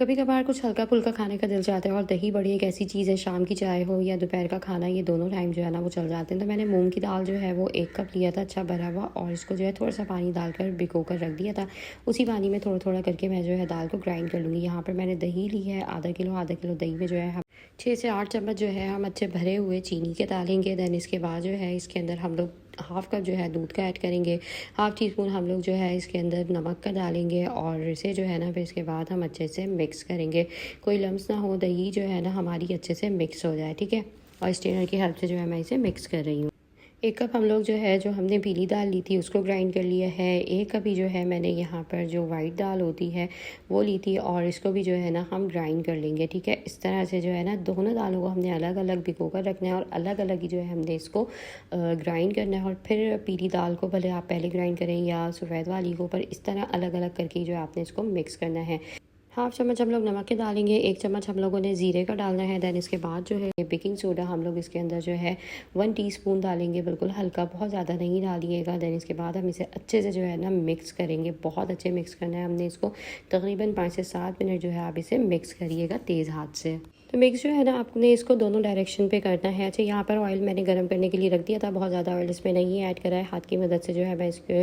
कभी कभार कुछ हल्का फुल्का खाने का दिल चाहता है और दही बड़ी एक ऐसी चीज़ है, शाम की चाय हो या दोपहर का खाना, ये दोनों टाइम जो है ना वो चल जाते हैं। तो मैंने मूंग की दाल जो है वो 1 कप लिया था, अच्छा भरा हुआ, और इसको जो है थोड़ा सा पानी डालकर भिगो कर रख दिया था। उसी पानी में थोड़ा थोड़ा करके मैं जो है दाल को ग्राइंड कर लूँगी। यहाँ पर मैंने दही ली है आधा किलो दही में जो है हम 6 से 8 चम्मच जो है हम अच्छे भरे हुए चीनी के डालेंगे। देन इसके बाद जो है इसके अंदर हम लोग हाफ़ कप जो है दूध का ऐड करेंगे। हाफ़ टी स्पून हम लोग जो है इसके अंदर नमक का डालेंगे और इसे जो है ना फिर इसके बाद हम अच्छे से मिक्स करेंगे। कोई लम्स ना हो, दही जो है ना हमारी अच्छे से मिक्स हो जाए, ठीक है। और स्ट्रेनर की हेल्प से जो है मैं इसे मिक्स कर रही हूँ। 1 कप हम लोग जो है जो हमने पीली दाल ली थी उसको ग्राइंड कर लिया है। 1 कप ही जो है मैंने यहाँ पर जो वाइट दाल होती है वो ली थी और इसको भी जो है ना हम ग्राइंड कर लेंगे, ठीक है। इस तरह से जो है ना दोनों दालों को हमने अलग अलग भिगो कर रखना है और अलग अलग ही जो है हमने इसको ग्राइंड करना है। और फिर पीली दाल को भले आप पहले ग्राइंड करें या सफ़ेद वाली को, पर इस तरह अलग अलग करके जो है आपने इसको मिक्स करना है। हाफ़ चम्मच हम लोग नमक के डालेंगे, 1 चम्मच हम लोगों ने ज़ीरे का डालना है। दैन इसके बाद जो है बेकिंग सोडा हम लोग इसके अंदर जो है 1 टीस्पून डालेंगे, बिल्कुल हल्का, बहुत ज़्यादा नहीं डालिएगा। दैन इसके बाद हम इसे अच्छे से जो है ना मिक्स करेंगे, बहुत अच्छे मिक्स करना है हमने इसको। तकरीबन 5 से 7 मिनट जो है आप इसे मिक्स करिएगा तेज़ हाथ से। तो मिक्स जो है ना आपने इसको दोनों डायरेक्शन पे करना है। अच्छा, यहाँ पर ऑयल मैंने गर्म करने के लिए रख दिया था, बहुत ज़्यादा ऑयल इसमें नहीं ऐड करा है। हाथ की मदद से जो है मैं इसके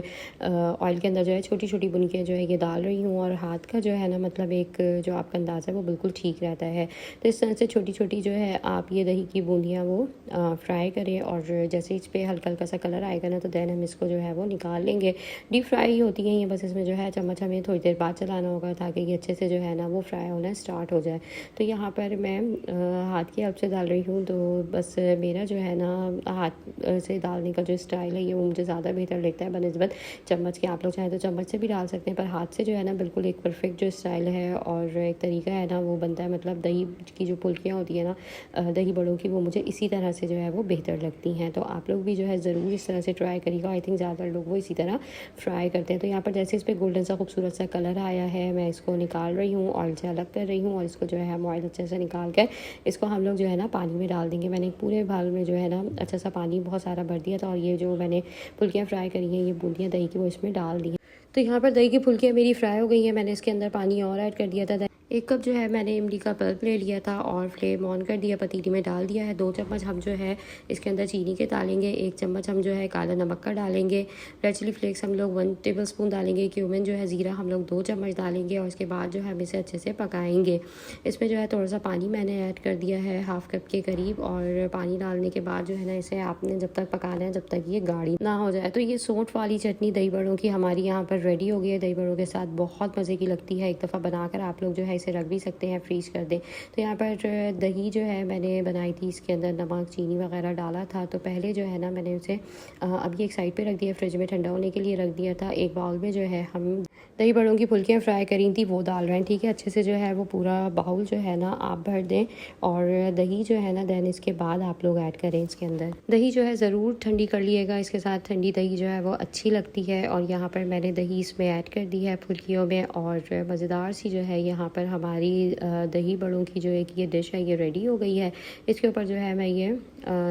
ऑयल के अंदर जो है छोटी छोटी बुनकियाँ जो है ये डाल रही हूँ, और हाथ का जो है ना मतलब एक जो आपका अंदाज़ है वो बिल्कुल ठीक रहता है। तो इस तरह से छोटी छोटी जो है आप ये दही की बूंदियाँ वो फ्राई करें, और जैसे इस पर हल्का हल्का सा कलर आएगा ना तो दैन हम इसको जो है वो निकाल लेंगे। डीप फ्राई ही होती हैं ये, बस इसमें जो है चम्मच हमें थोड़ी देर बाद चलाना होगा ताकि ये अच्छे से जो है ना वो फ्राई होना स्टार्ट हो जाए। तो यहाँ पर मैं हाथ की हेल्प से डाल रही हूँ, तो बस मेरा जो है ना हाथ से डालने का जो स्टाइल है ये वो मुझे ज़्यादा बेहतर लगता है बनस्बत चम्मच के। आप लोग चाहें तो चम्मच से भी डाल सकते हैं, पर हाथ से जो है ना बिल्कुल एक परफेक्ट जो स्टाइल है और एक तरीका है ना वो बनता है। मतलब दही की जो फुल्कियाँ होती है ना दही बड़ों की, वो मुझे इसी तरह से जो है वो बेहतर लगती हैं। तो आप लोग भी जो है ज़रूर इस तरह से ट्राई करिएगा। आई थिंक ज़्यादातर लोग वो इसी तरह फ्राई करते हैं। तो यहाँ पर जैसे इस पर गोल्डन सा खूबसूरत सा कलर आया है, मैं इसको निकाल रही हूँ, ऑयल से अलग कर रही हूँ, और इसको जो है हम ऑयल अच्छे से निकाल कर इसको हम लोग जो है ना पानी में डाल देंगे। मैंने पूरे बाल में जो है ना अच्छा सा पानी बहुत सारा भर दिया था, और ये जो मैंने फुल्कियाँ फ्राई करी हैं ये बूंदियाँ दही की वो इसमें डाल दी हैं। तो यहाँ पर दही की फुल्कियाँ मेरी फ्राई हो गई हैं। मैंने इसके अंदर पानी और ऐड कर दिया था। 1 कप जो है मैंने इमली का पल्प ले लिया था और फ्लेम ऑन कर दिया, पतीली में डाल दिया है। 2 चम्मच हम जो है इसके अंदर चीनी के डालेंगे। 1 चम्मच हम जो है काला नमक का डालेंगे। रेड चिली फ्लेक्स हम लोग 1 टेबल स्पून डालेंगे। क्यूमिन जो है ज़ीरा हम लोग 2 चम्मच डालेंगे, और इसके बाद जो है हम इसे अच्छे से पकाएंगे। इसमें जो है थोड़ा सा पानी मैंने ऐड कर दिया है, हाफ़ कप के करीब, और पानी डालने के बाद जो है ना इसे आपने जब तक पकाना है जब तक ये गाढ़ी ना हो जाए। तो ये सौंठ वाली चटनी दही बड़ों की हमारी यहाँ पर रेडी हो गई है। दही बड़ों के साथ बहुत मज़े की लगती है। एक दफ़ा बनाकर आप लोग जो है इसे रख भी सकते हैं, फ्रीज कर दें। तो यहाँ पर दही जो है मैंने बनाई थी, इसके अंदर नमक चीनी वगैरह डाला था। तो पहले जो है ना मैंने उसे अभी एक साइड पे रख दिया, फ्रिज में ठंडा होने के लिए रख दिया था। एक बाउल में जो है हम दही बड़ों की फुल्कियाँ फ्राई करी थी वो डाल रहे हैं, ठीक है। अच्छे से जो है वो पूरा बाउल जो है ना आप भर दें, और दही जो है ना दैन इसके बाद आप लोग ऐड करें इसके अंदर। दही जो है ज़रूर ठंडी कर लिएगा, इसके साथ ठंडी दही जो है वो अच्छी लगती है। और यहाँ पर मैंने दही इसमें ऐड कर दी है फुल्कियों में, और मज़ेदार सी जो है यहाँ पर हमारी दही बड़ों की जो एक ये डिश है ये रेडी हो गई है। इसके ऊपर जो है मैं ये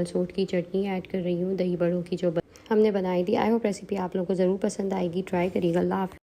सौंठ की चटनी ऐड कर रही हूँ दही बड़ों की जो हमने बनाई थी। आई होप रेसिपी आप लोगों को ज़रूर पसंद आएगी, ट्राई करिएगा। अल्लाह हाफ़िज़।